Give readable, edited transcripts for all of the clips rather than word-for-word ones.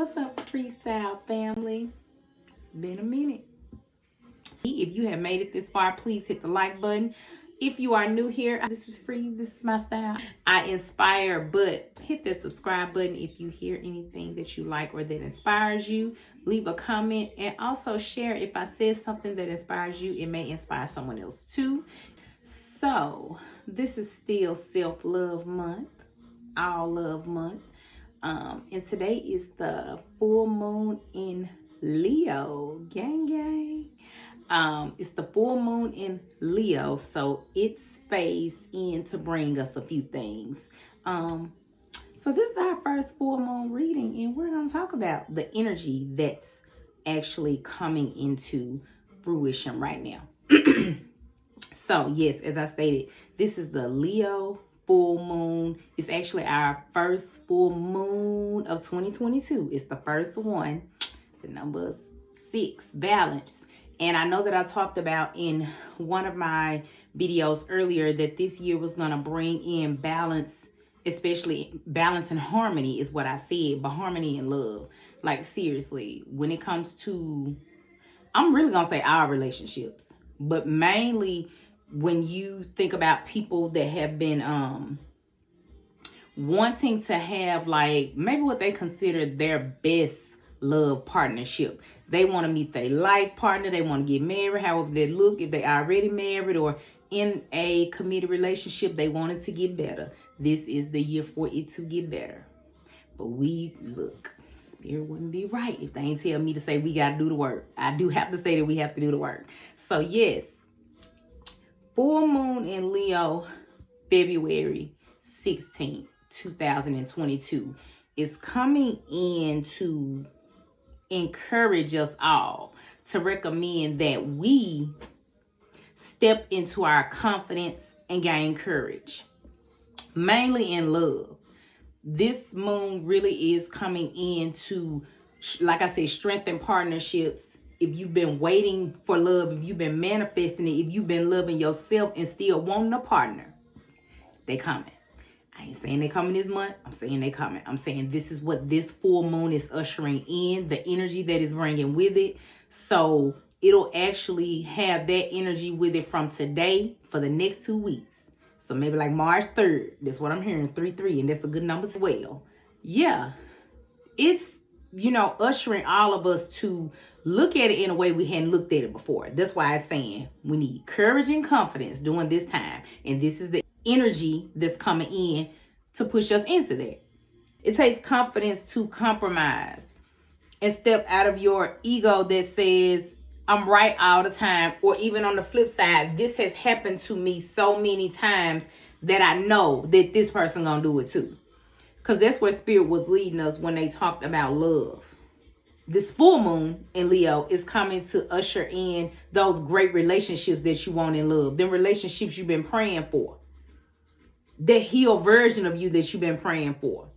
What's up, freestyle family? It's been a minute. If you have made it this far, please hit the like button. If you are new here, this is free. This is my style. I inspire, but hit the subscribe button if you hear anything that you like or that inspires you. Leave a comment and also share. If I said something that inspires you, it may inspire someone else too. So this is still self-love month, all love month. And today is the full moon in Leo, gang gang. It's the full moon in Leo, so it's phased in to bring us a few things. So this is our first full moon reading, and we're going to talk about the energy that's actually coming into fruition right now. So yes, as I stated, this is the Leo full moon. It's actually our first full moon of 2022. It's the first one. The number 6, balance. And I know that I talked about in one of my videos earlier that this year was going to bring in balance, especially balance and harmony is what I said, but harmony and love. Like seriously, when it comes to, I'm really going to say our relationships, but mainly when you think about people that have been wanting to have like maybe what they consider their best love partnership. They want to meet their life partner. They want to get married, however they look. If they already married or in a committed relationship, they want it to get better. This is the year for it to get better. But Spirit wouldn't be right if they ain't tell me to say we got to do the work. I do have to say that we have to do the work. So yes, full moon in Leo, February 16th, 2022 is coming in to encourage us all, to recommend that we step into our confidence and gain courage, mainly in love. This moon really is coming in to, like I said, strengthen partnerships. If you've been waiting for love, if you've been manifesting it, if you've been loving yourself and still wanting a partner, they coming. I ain't saying they coming this month. I'm saying they coming. I'm saying this is what this full moon is ushering in, the energy that is bringing with it. So it'll actually have that energy with it from today for the next 2 weeks. So maybe like March 3rd. That's what I'm hearing, 3-3. And that's a good number as well. Yeah. It's, ushering all of us to look at it in a way we hadn't looked at it before. That's why I'm saying we need courage and confidence during this time. And this is the energy that's coming in to push us into that. It takes confidence to compromise and step out of your ego that says I'm right all the time, or even on the flip side, this has happened to me so many times that I know that this person gonna do it too. Because that's where Spirit was leading us when they talked about love. This full moon in Leo is coming to usher in those great relationships that you want in love. Them relationships you've been praying for. That healed version of you that you've been praying for.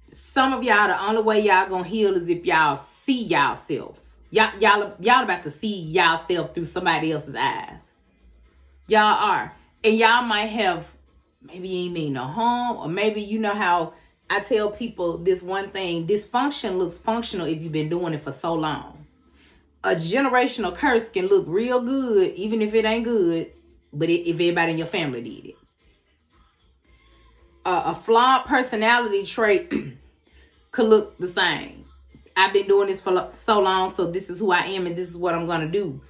Some of y'all, the only way y'all gonna heal is if y'all see y'allself. Y'all about to see y'allself through somebody else's eyes. Y'all are. And y'all might have, maybe you ain't mean no harm, or maybe you know how I tell people this one thing, dysfunction looks functional if you've been doing it for so long. A generational curse can look real good, even if it ain't good, but if everybody in your family did it. A flawed personality trait could look the same. I've been doing this for so long, so this is who I am and this is what I'm going to do.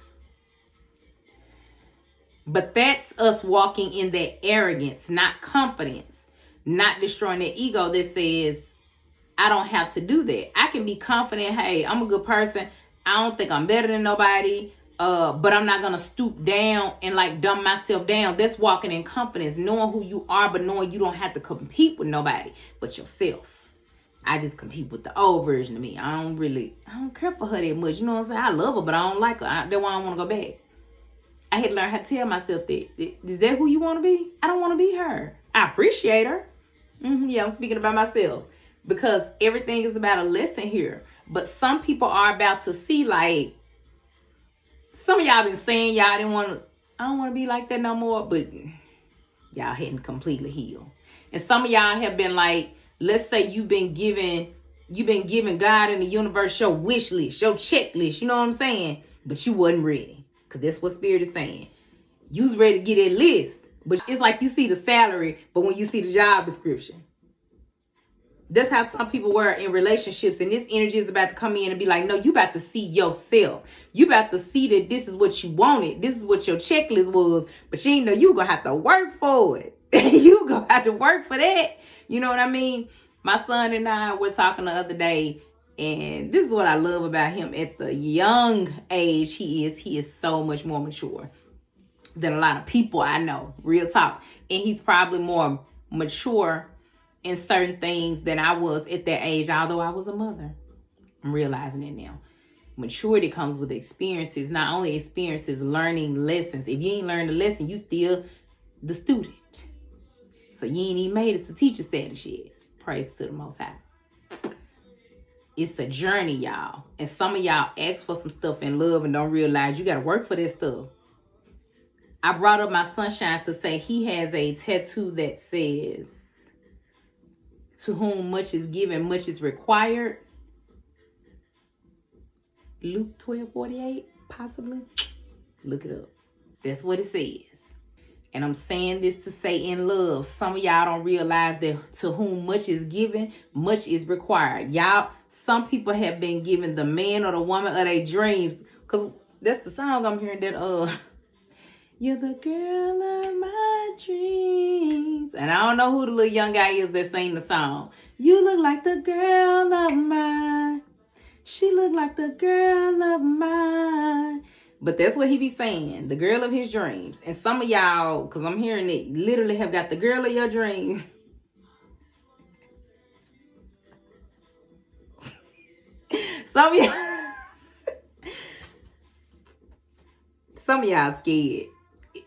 But that's us walking in that arrogance, not confidence, not destroying that ego that says, I don't have to do that. I can be confident, hey, I'm a good person. I don't think I'm better than nobody. But I'm not going to stoop down and like dumb myself down. That's walking in confidence, knowing who you are, but knowing you don't have to compete with nobody but yourself. I just compete with the old version of me. I don't care for her that much. You know what I'm saying? I love her, but I don't like her. That's why I don't want to go back. I had to learn how to tell myself that. Is that who you want to be? I don't want to be her. I appreciate her. Yeah, I'm speaking about myself. Because everything is about a lesson here. But some people are about to see like, some of y'all been saying y'all I don't want to be like that no more, but y'all hadn't completely healed. And some of y'all have been like, Let's say you've been giving God and the universe your wish list, your checklist, you know what I'm saying? But you wasn't ready. Because that's what Spirit is saying. You was ready to get that list. But it's like you see the salary, but when you see the job description. That's how some people were in relationships. And this energy is about to come in and be like, no, you about to see yourself. You about to see that this is what you wanted. This is what your checklist was. But you ain't know you going to have to work for it. You going to have to work for that. You know what I mean? My son and I were talking the other day. And this is what I love about him. At the young age he is so much more mature than a lot of people I know. Real talk. And he's probably more mature in certain things than I was at that age, although I was a mother. I'm realizing it now. Maturity comes with experiences, not only experiences, learning lessons. If you ain't learned a lesson, you still the student. So you ain't even made it to teacher status yet. Praise to the Most High. It's a journey, y'all. And some of y'all ask for some stuff in love and don't realize you got to work for this stuff. I brought up my sunshine to say he has a tattoo that says, to whom much is given, much is required. Luke 12:48, possibly. Look it up. That's what it says. And I'm saying this to say in love. Some of y'all don't realize that to whom much is given, much is required. Y'all, some people have been given the man or the woman of their dreams. Because that's the song I'm hearing that, you're the girl of my dreams. And I don't know who the little young guy is that sang the song. You look like the girl of mine. She look like the girl of mine. But that's what he be saying. The girl of his dreams. And some of y'all, because I'm hearing it, literally have got the girl of your dreams. Some of y'all scared.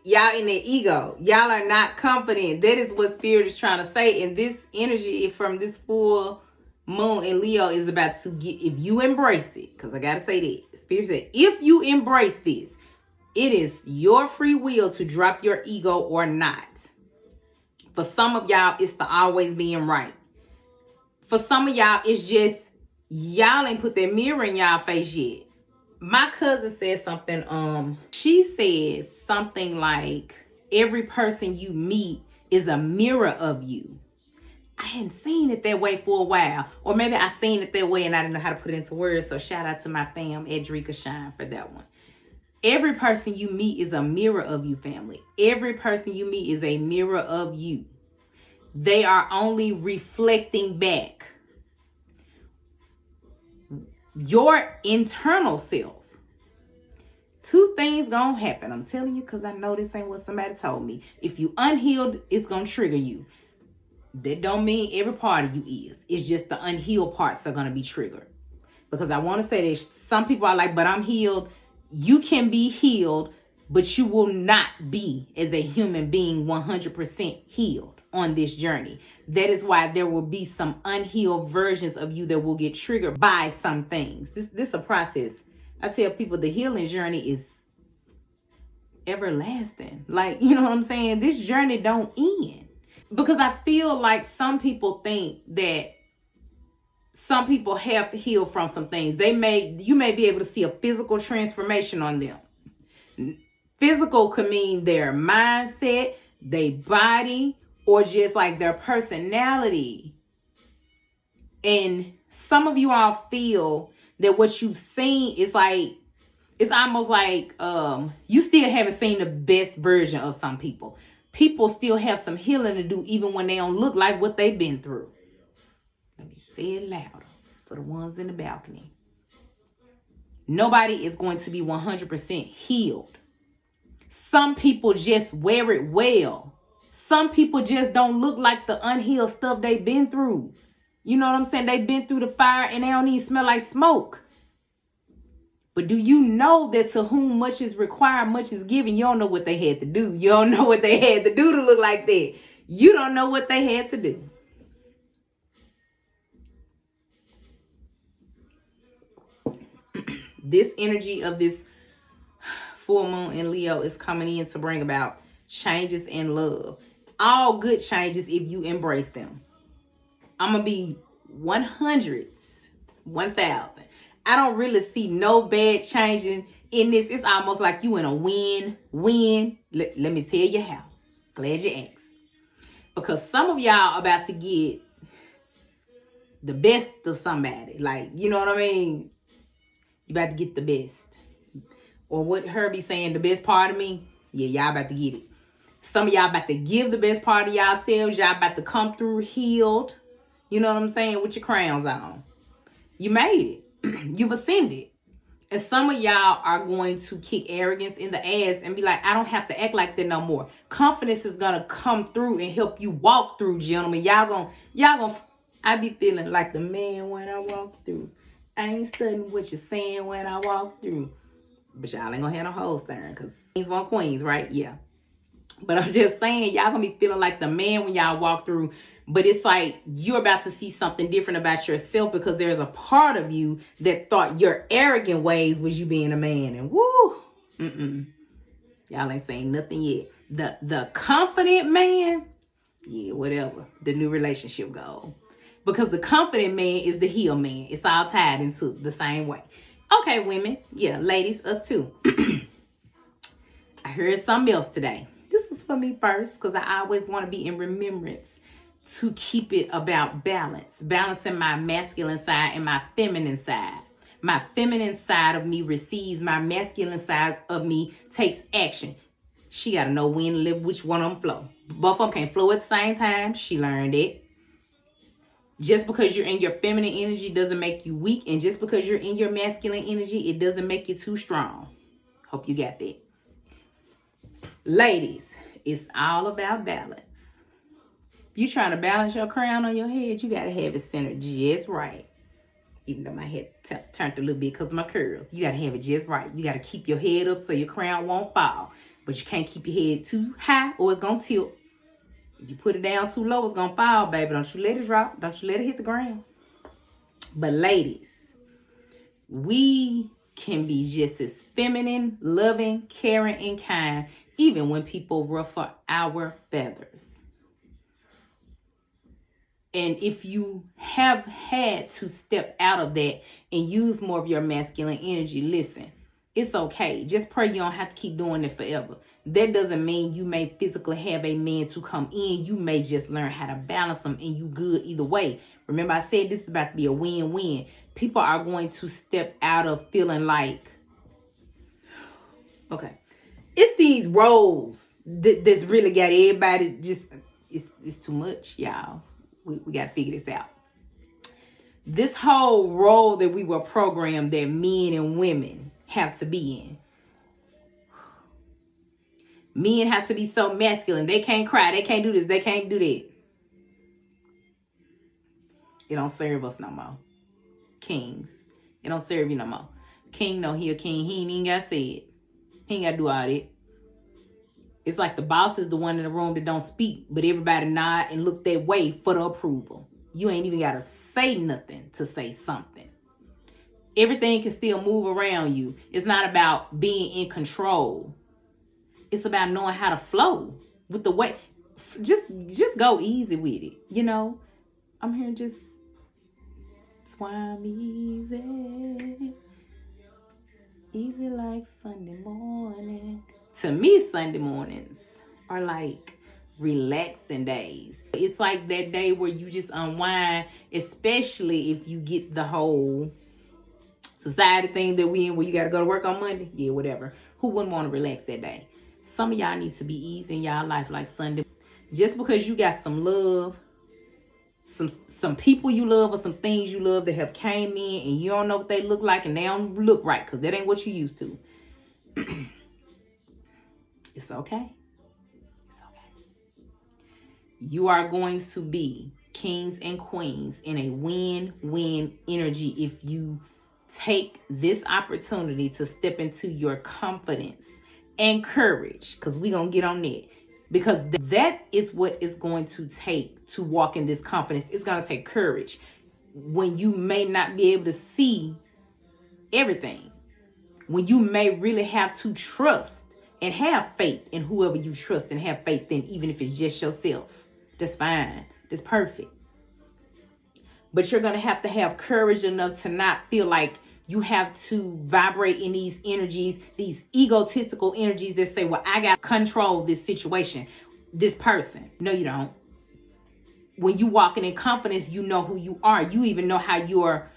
Y'all in their ego. Y'all are not confident. That is what Spirit is trying to say. And this energy from this full moon in Leo is about to get, if you embrace it, because I got to say that. Spirit said, if you embrace this, it is your free will to drop your ego or not. For some of y'all, it's the always being right. For some of y'all, it's just, y'all ain't put that mirror in y'all face yet. My cousin said something, she said something like, every person you meet is a mirror of you. I hadn't seen it that way for a while. Or maybe I seen it that way and I didn't know how to put it into words. So shout out to my fam, Edrika Shine, for that one. Every person you meet is a mirror of you, family. Every person you meet is a mirror of you. They are only reflecting back your internal self. Two things gonna happen. I'm telling you, because I know this ain't what somebody told me. If you unhealed, it's gonna trigger you. That don't mean every part of you is. It's just the unhealed parts are gonna be triggered. Because I want to say that some people are like, but I'm healed. You can be healed, but you will not be, as a human being, 100% healed on this journey. That is why there will be some unhealed versions of you that will get triggered by some things. This is a process. I tell people the healing journey is everlasting. Like, you know what I'm saying? This journey don't end. Because I feel like some people think that some people have healed from some things. You may be able to see a physical transformation on them. Physical could mean their mindset, their body, or just like their personality. And some of you all feel that what you've seen is like, it's almost like you still haven't seen the best version of some people. People still have some healing to do even when they don't look like what they've been through. Let me say it louder for the ones in the balcony. Nobody is going to be 100% healed. Some people just wear it well. Some people just don't look like the unhealed stuff they've been through. You know what I'm saying? They've been through the fire and they don't even smell like smoke. But do you know that to whom much is required, much is given? You don't know what they had to do. You don't know what they had to do to look like that. You don't know what they had to do. This energy of this full moon in Leo is coming in to bring about changes in love. All good changes if you embrace them. I'm going to be 1,000. I don't really see no bad changing in this. It's almost like you in a win-win. Let me tell you how. Glad you asked. Because some of y'all about to get the best of somebody. Like, you know what I mean? You about to get the best. Or what Herbie saying, the best part of me? Yeah, y'all about to get it. Some of y'all about to give the best part of yourselves. Y'all about to come through healed. You know what I'm saying? With your crowns on. You made it. You've ascended. And some of y'all are going to kick arrogance in the ass and be like, I don't have to act like that no more. Confidence is going to come through and help you walk through, gentlemen. Y'all gonna, I be feeling like the man when I walk through. I ain't studying what you're saying when I walk through. But y'all ain't gonna have no hoes staring because queens want queens, right? Yeah. But I'm just saying, y'all gonna be feeling like the man when y'all walk through. But it's like you're about to see something different about yourself because there's a part of you that thought your arrogant ways was you being a man. And woo, y'all ain't saying nothing yet. The confident man, yeah, whatever. The new relationship goal. Because the confident man is the healed man. It's all tied into the same way. Okay, women. Yeah, ladies, us too. I heard something else today. This is for me first because I always want to be in remembrance to keep it about balance. Balancing my masculine side and my feminine side. My feminine side of me receives. My masculine side of me takes action. She got to know when to live, which one of them flow. Both of them can't flow at the same time. She learned it. Just because you're in your feminine energy doesn't make you weak. And just because you're in your masculine energy, it doesn't make you too strong. Hope you got that. Ladies, it's all about balance. If you're trying to balance your crown on your head, you got to have it centered just right. Even though my head turned a little bit because of my curls. You got to have it just right. You got to keep your head up so your crown won't fall. But you can't keep your head too high or it's going to tilt. If you put it down too low, it's going to fall, baby. Don't you let it drop. Don't you let it hit the ground. But ladies, we can be just as feminine, loving, caring, and kind, even when people ruffle our feathers. And if you have had to step out of that and use more of your masculine energy, listen, it's okay. Just pray you don't have to keep doing it forever. That doesn't mean you may physically have a man to come in. You may just learn how to balance them and you good either way. Remember, I said this is about to be a win-win. People are going to step out of feeling like, okay, it's these roles that's really got everybody just, it's too much, y'all. We got to figure this out. This whole role that we were programmed that men and women have to be in. Men have to be so masculine. They can't cry. They can't do this. They can't do that. It don't serve us no more. Kings. It don't serve you no more. King know he a king. He ain't even got to say it. He ain't got to do all that. It's like the boss is the one in the room that don't speak, but everybody nod and look that way for the approval. You ain't even got to say nothing to say something. Everything can still move around you. It's not about being in control. It's about knowing how to flow with the way. Just go easy with it. You know, I'm here just swim easy. Easy like Sunday morning. To me, Sunday mornings are like relaxing days. It's like that day where you just unwind, especially if you get the whole society thing that we in where you got to go to work on Monday. Yeah, whatever. Who wouldn't want to relax that day? Some of y'all need to be easy in y'all life like Sunday. Just because you got some love, some people you love or some things you love that have came in and you don't know what they look like and they don't look right because that ain't what you used to. It's okay. It's okay. You are going to be kings and queens in a win-win energy if you take this opportunity to step into your confidence and courage, because we're going to get on that. Because that is what it's going to take to walk in this confidence. It's going to take courage when you may not be able to see everything. When you may really have to trust and have faith in whoever you trust and have faith in, even if it's just yourself. That's fine. That's perfect. But you're going to have courage enough to not feel like you have to vibrate in these energies, these egotistical energies that say, well, I got to control this situation, this person. No, you don't. When you walking in confidence, you know who you are. You even know how you're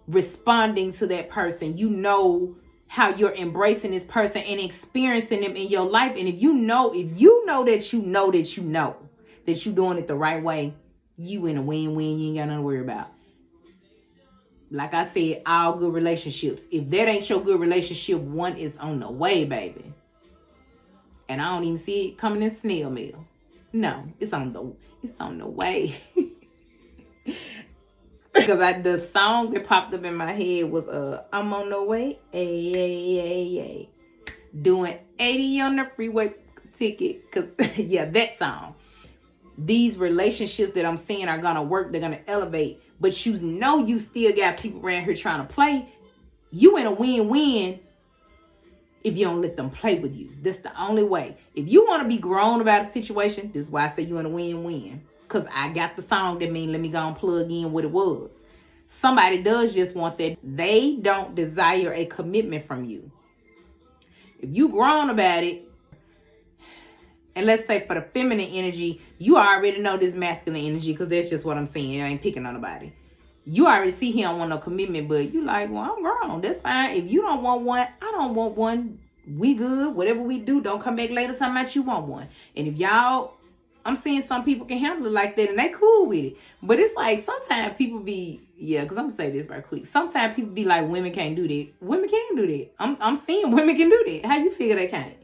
responding to that person. You know how you're embracing this person and experiencing them in your life. And if you know that you're doing it the right way, you in a win-win. You ain't got nothing to worry about. Like I said, all good relationships. If that ain't your good relationship, one is on the way, baby. And I don't even see it coming in snail mail. No, it's on the way. Because the song that popped up in my head was I'm on the way, ay, doing 80 on the freeway ticket. Cause yeah, that song. These relationships that I'm seeing are gonna work. They're gonna elevate. But you know you still got people around here trying to play. You in a win-win if you don't let them play with you. That's the only way. If you want to be grown about a situation, this is why I say you in a win-win. Because I got the song that means let me go and plug in what it was. Somebody does just want that. They don't desire a commitment from you. If you grown about it, and let's say for the feminine energy, you already know this masculine energy because that's just what I'm saying. I ain't picking on nobody. You already see he don't want no commitment, but you like, well, I'm grown. That's fine. If you don't want one, I don't want one. We good. Whatever we do, don't come back later talking about you want one. And if y'all, I'm seeing some people can handle it like that and they cool with it. But it's like sometimes people be, because I'm going to say this right quick. Sometimes people be like, women can't do that. Women can do that. I'm seeing women can do that. How you figure they can't?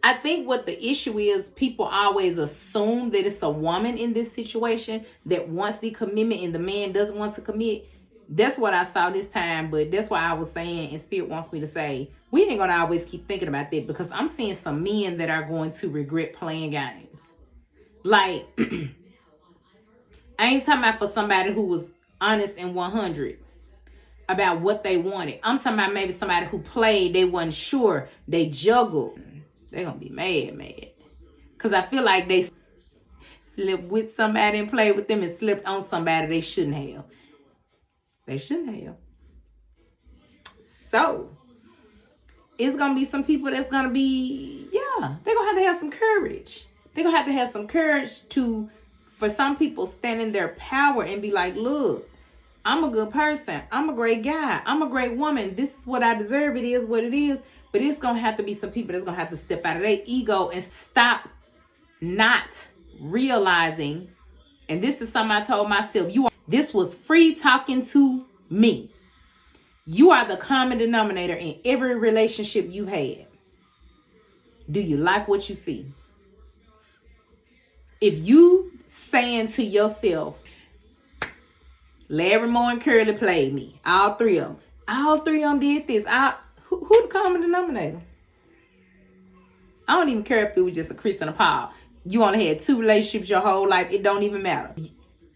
I think what the issue is, people always assume that it's a woman in this situation that wants the commitment and the man doesn't want to commit. That's what I saw this time, but that's why I was saying, and Spirit wants me to say, we ain't going to always keep thinking about that because I'm seeing some men that are going to regret playing games. Like, I ain't talking about for somebody who was honest and 100 about what they wanted. I'm talking about maybe somebody who played, they wasn't sure, they juggled. They're going to be mad. Because I feel like they slipped with somebody and played with them and slipped on somebody they shouldn't have. So, it's going to be some people that's going to be, they're going to have some courage. They're going to have some courage for some people, stand in their power and be like, look, I'm a good person. I'm a great guy. I'm a great woman. This is what I deserve. It is what it is. But it's going to have to be some people that's going to have to step out of their ego and stop not realizing. And this is something I told myself. This was free talking to me. You are the common denominator in every relationship you had. Do you like what you see? If you saying to yourself, Larry Moore and Curly played me. All three of them did this. Who the common denominator? I don't even care if it was just a Chris and a Paul. You only had 2 relationships your whole life. It don't even matter.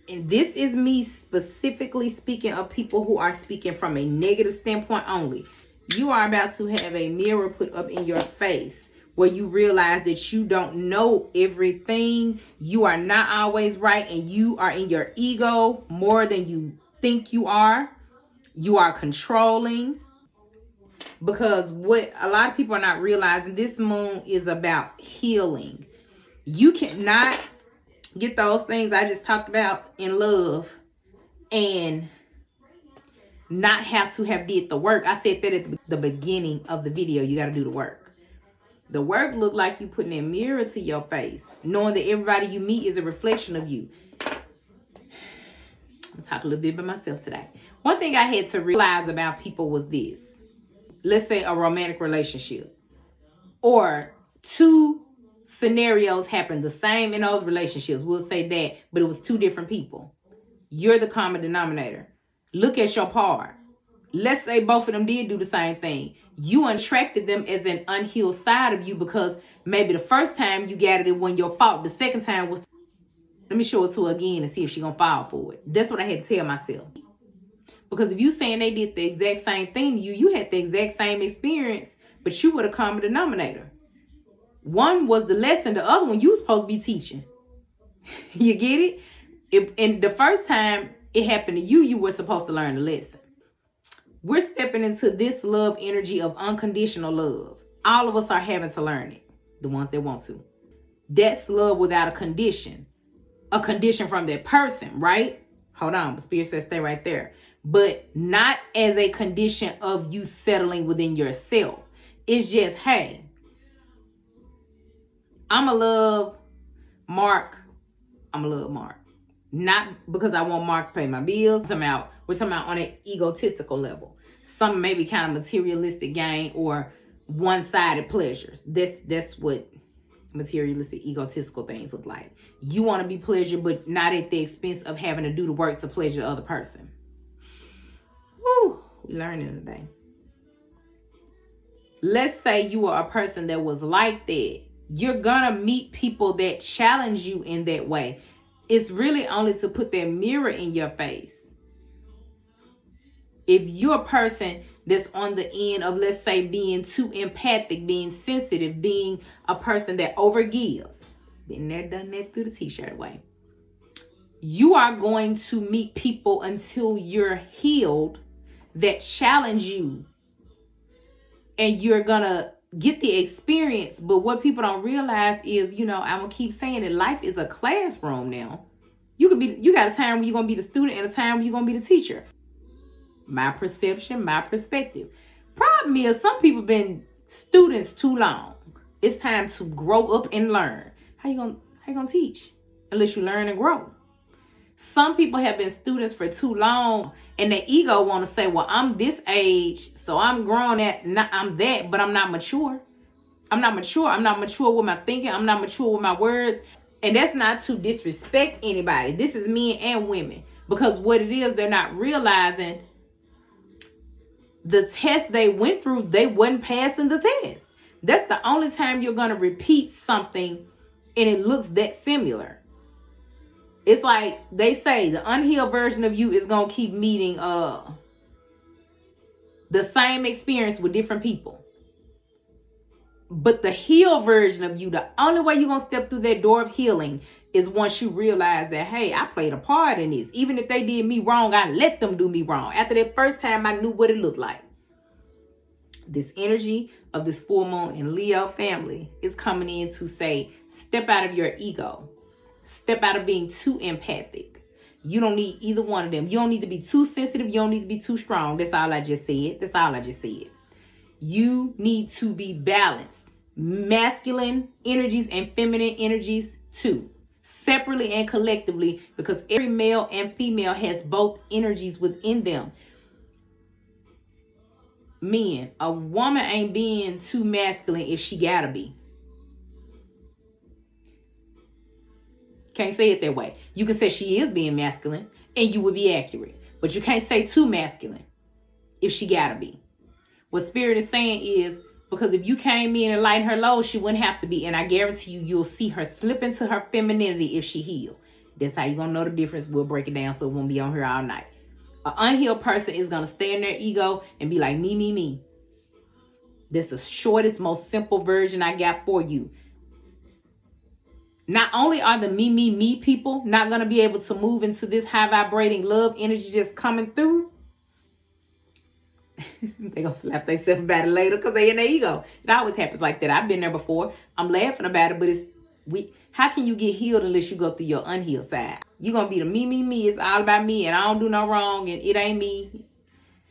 And this is me specifically speaking of people who are speaking from a negative standpoint only. You are about to have a mirror put up in your face where you realize that you don't know everything. You are not always right. And you are in your ego more than you think you are. You are controlling. Because what a lot of people are not realizing, this moon is about healing. You cannot get those things I just talked about in love and not have to have did the work. I said that at the beginning of the video. You got to do the work. The work look like you putting a mirror to your face, knowing that everybody you meet is a reflection of you. I'm talking a little bit about myself today. One thing I had to realize about people was this. Let's say a romantic relationship or 2 scenarios happened the same in those relationships. We'll say that, but it was 2 different people. You're the common denominator. Look at your part. Let's say both of them did do the same thing. You attracted them as an unhealed side of you because maybe the first time you gathered it wasn't your fault. The second time was, let me show it to her again and see if she's going to fall for it. That's what I had to tell myself. Because if you saying they did the exact same thing to you, you had the exact same experience, but you were the common denominator. One was the lesson, the other one you was supposed to be teaching. You get it? And the first time it happened to you, you were supposed to learn the lesson. We're stepping into this love energy of unconditional love. All of us are having to learn it, the ones that want to. That's love without a condition from that person, right? Hold on, Spirit says stay right there. But not as a condition of you settling within yourself. It's just, hey, I'ma love Mark. Not because I want Mark to pay my bills. We're talking about on an egotistical level. Some maybe kind of materialistic gain or one-sided pleasures. That's what materialistic, egotistical things look like. You want to be pleasured, but not at the expense of having to do the work to pleasure the other person. Woo, we learning today. Let's say you are a person that was like that. You're gonna meet people that challenge you in that way. It's really only to put that mirror in your face. If you're a person that's on the end of, let's say, being too empathic, being sensitive, being a person that overgives, been there, done that through the t-shirt way, you are going to meet people until you're healed that challenge you. And you're gonna get the experience. But what people don't realize is, I'm gonna keep saying that life is a classroom now. You got a time when you're gonna be the student and a time when you're gonna be the teacher. My perception, my perspective. Problem is, some people been students too long. It's time to grow up and learn. How you gonna teach unless you learn and grow? Some people have been students for too long, and their ego want to say, well, I'm this age, so I'm grown I'm that, but I'm not mature. I'm not mature with my thinking. I'm not mature with my words. And that's not to disrespect anybody. This is men and women. Because what it is, they're not realizing the test they went through, they wasn't passing the test. That's the only time you're going to repeat something and it looks that similar. It's like they say the unhealed version of you is going to keep meeting the same experience with different people. But the healed version of you, the only way you're going to step through that door of healing is once you realize that, hey, I played a part in this. Even if they did me wrong, I let them do me wrong. After that first time, I knew what it looked like. This energy of this full moon in Leo family is coming in to say, step out of your ego. Step out of being too empathic. You don't need either one of them. You don't need to be too sensitive. You don't need to be too strong. That's all I just said. You need to be balanced. Masculine energies and feminine energies too. Separately and collectively, because every male and female has both energies within them. Men, a woman ain't being too masculine if she gotta be. Can't say it that way. You can say she is being masculine and you would be accurate. But you can't say too masculine if she gotta be. What Spirit is saying is, because if you came in and lighten her load, she wouldn't have to be. And I guarantee you'll see her slip into her femininity if she healed. That's how you're going to know the difference. We'll break it down so it won't be on here all night. An unhealed person is going to stay in their ego and be like, me, me, me. That's the shortest, most simple version I got for you. Not only are the me, me, me people not going to be able to move into this high vibrating love energy just coming through, they gonna slap themselves about it later because they in their ego. It always happens like that. I've been there before. I'm laughing about it, but how can you get healed unless you go through your unhealed side? You're gonna be the me, me, me. It's all about me and I don't do no wrong and it ain't me.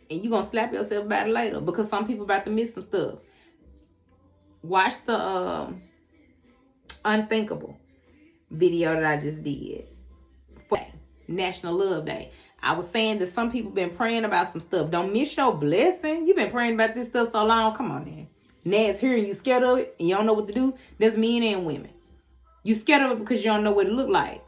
And you're gonna slap yourself about it later because some people about to miss some stuff. Watch the Unthinkable video that I just did for National Love Day. I was saying that some people been praying about some stuff. Don't miss your blessing. You've been praying about this stuff so long. Come on, man. Now it's here and you scared of it and you don't know what to do. That's men and women. You scared of it because you don't know what it look like.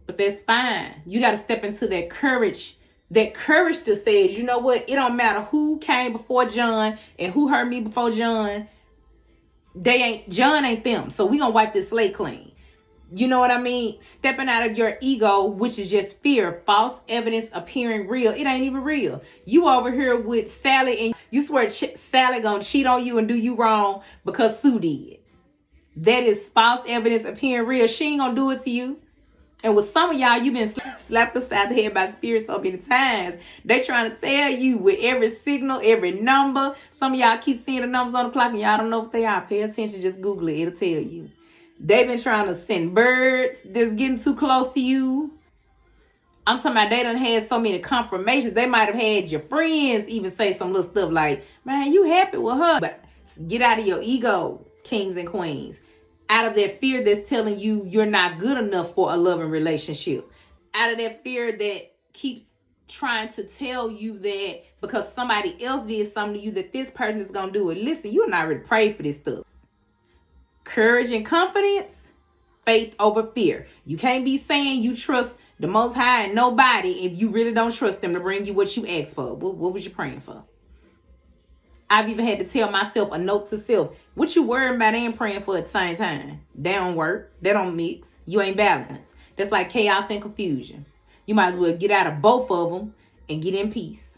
But that's fine. You got to step into that courage. That courage to say, you know what? It don't matter who came before John and who heard me before John. John ain't them. So we gonna wipe this slate clean. You know what I mean? Stepping out of your ego, which is just fear, false evidence appearing real. It ain't even real. You over here with Sally and you swear Sally gonna cheat on you and do you wrong because Sue did. That is false evidence appearing real. She ain't gonna do it to you. And with some of y'all, you've been slapped upside the head by spirits so many times. They trying to tell you with every signal, every number. Some of y'all keep seeing the numbers on the clock and y'all don't know what they are. Pay attention, just Google it. It'll tell you. They've been trying to send birds that's getting too close to you. I'm talking about they done had so many confirmations. They might have had your friends even say some little stuff like, man, you happy with her. But get out of your ego, kings and queens. Out of that fear that's telling you you're not good enough for a loving relationship. Out of that fear that keeps trying to tell you that because somebody else did something to you that this person is going to do it. Listen, you're not ready to pray for this stuff. Courage and confidence, faith over fear. You can't be saying you trust the Most High and nobody if you really don't trust them to bring you what you asked for. What was you praying for? I've even had to tell myself a note to self. What you worrying about and praying for at the same time? They don't work. They don't mix. You ain't balanced. That's like chaos and confusion. You might as well get out of both of them and get in peace.